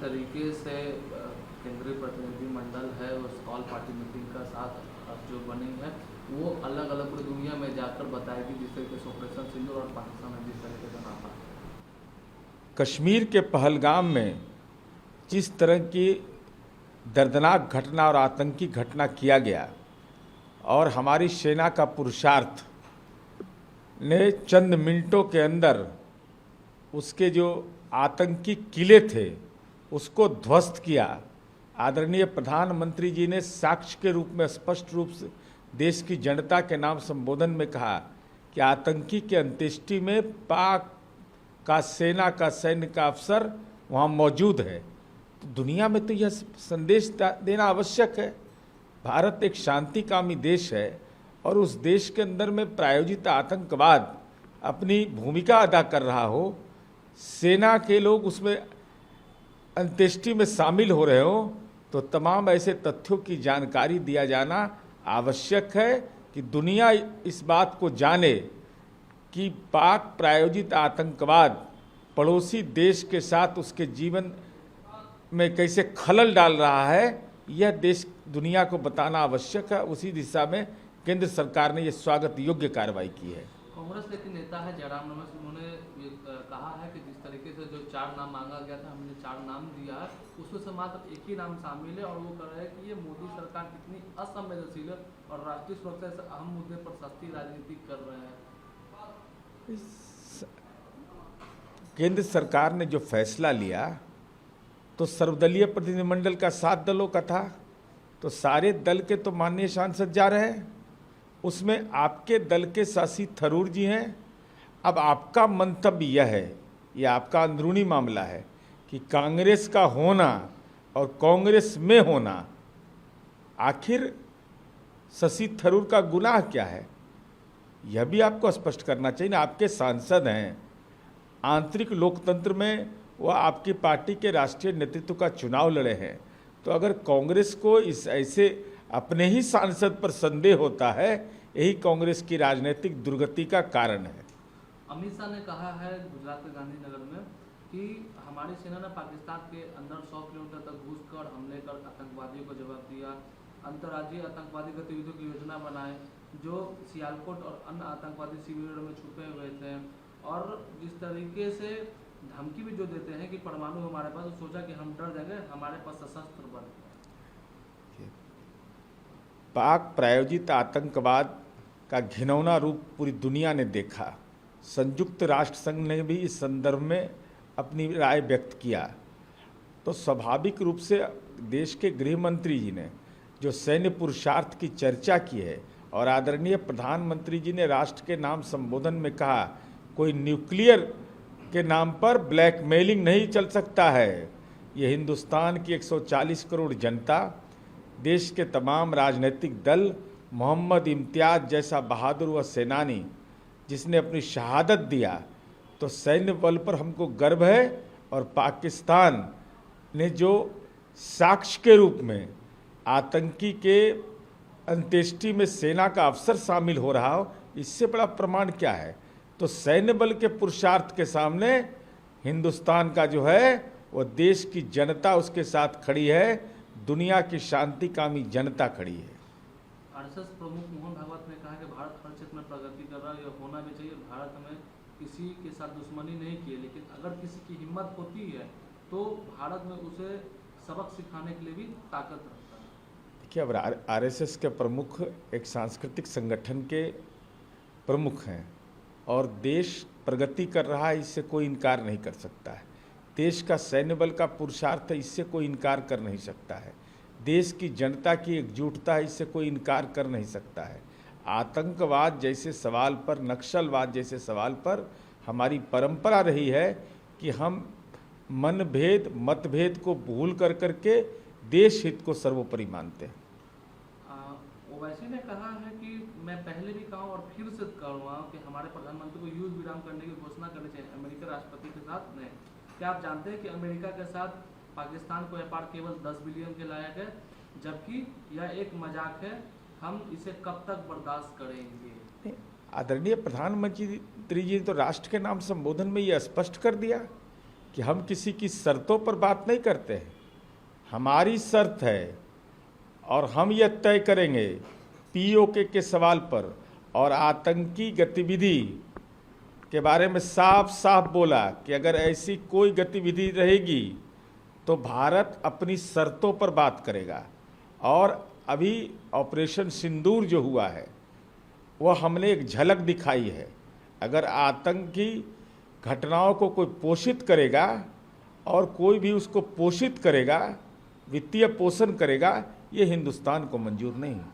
तरीके से केंद्रीय प्रतिनिधिमंडल है उस ऑल पार्टी मीटिंग का साथ जो बनी है वो अलग अलग पूरी दुनिया में जाकर बताएगी जिस तरीके से ऑपरेशन सिंदूर और पाकिस्तान में जिस तरीके से नाता कश्मीर के पहलगाम में जिस तरह की दर्दनाक घटना और आतंकी घटना किया गया और हमारी सेना का पुरुषार्थ ने चंद मिनटों के अंदर उसके जो आतंकी किले थे उसको ध्वस्त किया। आदरणीय प्रधानमंत्री जी ने साक्ष्य के रूप में स्पष्ट रूप से देश की जनता के नाम संबोधन में कहा कि आतंकी के अंत्येष्टि में पाक का सेना का सैन्य का अफसर वहाँ मौजूद है। तो दुनिया में तो यह संदेश देना आवश्यक है। भारत एक शांतिकामी देश है और उस देश के अंदर में प्रायोजित आतंकवाद अपनी भूमिका अदा कर रहा हो, सेना के लोग उसमें अंत्येष्टि में शामिल हो रहे हो, तो तमाम ऐसे तथ्यों की जानकारी दिया जाना आवश्यक है कि दुनिया इस बात को जाने कि पाक प्रायोजित आतंकवाद पड़ोसी देश के साथ उसके जीवन में कैसे खलल डाल रहा है, यह देश दुनिया को बताना आवश्यक है। उसी दिशा में केंद्र सरकार ने यह स्वागत योग्य कार्रवाई की है। कांग्रेस के नेता है जयराम रमेश, उन्होंने कहा है कि जिस तरीके से जो 4 नाम मांगा गया था हमने 4 नाम दिया है उसमें से मात्र एक ही नाम शामिल है और वो कह रहे हैं कि ये मोदी सरकार कितनी असंवेदनशील है और राष्ट्रीय सुरक्षा से अहम मुद्दे पर सस्ती राजनीति कर रहे हैं। केंद्र सरकार ने जो फैसला लिया तो सर्वदलीय प्रतिनिधिमंडल का 7 दलों का था, तो सारे दल के तो माननीय सांसद जा रहे हैं, उसमें आपके दल के शशि थरूर जी हैं। अब आपका मंतव्य यह है, यह आपका अंदरूनी मामला है कि कांग्रेस का होना और कांग्रेस में होना, आखिर शशि थरूर का गुनाह क्या है, यह भी आपको स्पष्ट करना चाहिए ना। आपके सांसद हैं, आंतरिक लोकतंत्र में वह आपकी पार्टी के राष्ट्रीय नेतृत्व का चुनाव लड़े हैं, तो अगर कांग्रेस को इस ऐसे अपने ही सांसद पर संदेह होता है, यही कांग्रेस की राजनीतिक दुर्गति का कारण है। अमित शाह ने कहा है गुजरात के गांधीनगर में कि हमारी सेना ने पाकिस्तान के अंदर 100 किलोमीटर तक घुसकर हमले कर आतंकवादियों को जवाब दिया, अंतर्राज्यीय आतंकवादी गतिविधियों की योजना बनाए जो सियालकोट और अन्य आतंकवादी शिविरों में छुपे हुए थे और जिस तरीके से धमकी भी जो देते हैं कि परमाणु हमारे पास, तो सोचा कि हम डर जाएंगे, हमारे पास सशस्त्र बल। पाक प्रायोजित आतंकवाद का घिनौना रूप पूरी दुनिया ने देखा। संयुक्त राष्ट्र संघ ने भी इस संदर्भ में अपनी राय व्यक्त किया। तो स्वाभाविक रूप से देश के गृह मंत्री जी ने जो सैन्य पुरुषार्थ की चर्चा की है और आदरणीय प्रधानमंत्री जी ने राष्ट्र के नाम संबोधन में कहा, कोई न्यूक्लियर के नाम पर ब्लैकमेलिंग नहीं चल सकता है। ये हिंदुस्तान की 140 करोड़ जनता, देश के तमाम राजनीतिक दल, मोहम्मद इम्तियाज जैसा बहादुर व सेनानी जिसने अपनी शहादत दिया, तो सैन्य बल पर हमको गर्व है। और पाकिस्तान ने जो साक्ष्य के रूप में आतंकी के अंत्येष्टि में सेना का अफसर शामिल हो रहा हो, इससे बड़ा प्रमाण क्या है। तो सैन्य बल के पुरुषार्थ के सामने हिंदुस्तान का जो है वो देश की जनता उसके साथ खड़ी है, दुनिया की शांतिकामी जनता खड़ी है। आरएसएस प्रमुख मोहन भागवत ने कहा कि भारत हर क्षेत्र में प्रगति कर रहा है, यह होना भी चाहिए। भारत में किसी के साथ दुश्मनी नहीं की है, लेकिन अगर किसी की हिम्मत होती है तो भारत में उसे सबक सिखाने के लिए भी ताकत रखता है। देखिए, अब आरएसएस के प्रमुख एक सांस्कृतिक संगठन के प्रमुख हैं और देश प्रगति कर रहा है, इससे कोई इनकार नहीं कर सकता है। देश का सैन्य बल का पुरुषार्थ है, इससे कोई इनकार कर नहीं सकता है। देश की जनता की एकजुटता है, इससे कोई इनकार कर नहीं सकता है। आतंकवाद जैसे सवाल पर, नक्सलवाद जैसे सवाल पर हमारी परंपरा रही है कि हम मनभेद मतभेद को भूल कर करके देश हित को सर्वोपरि मानते हैं। ओवैसी ने कहा है कि मैं पहले भी कहा और फिर से कहूँगा कि हमारे प्रधानमंत्री को युद्ध विराम करने की घोषणा करनी चाहिए अमेरिका राष्ट्रपति के साथ। नहीं, क्या आप जानते हैं कि अमेरिका के साथ पाकिस्तान को व्यापार केवल 10 बिलियन के लायक है, जबकि यह एक मजाक है, हम इसे कब तक बर्दाश्त करेंगे। आदरणीय प्रधानमंत्री जी ने तो राष्ट्र के नाम संबोधन में ये स्पष्ट कर दिया कि हम किसी की शर्तों पर बात नहीं करते हैं। हमारी शर्त है और हम यह तय करेंगे पीओके के सवाल पर और आतंकी गतिविधि के बारे में साफ साफ बोला कि अगर ऐसी कोई गतिविधि रहेगी तो भारत अपनी शर्तों पर बात करेगा। और अभी ऑपरेशन सिंदूर जो हुआ है वह हमने एक झलक दिखाई है। अगर आतंकी घटनाओं को कोई पोषित करेगा और कोई भी उसको पोषित करेगा, वित्तीय पोषण करेगा, ये हिंदुस्तान को मंजूर नहीं है।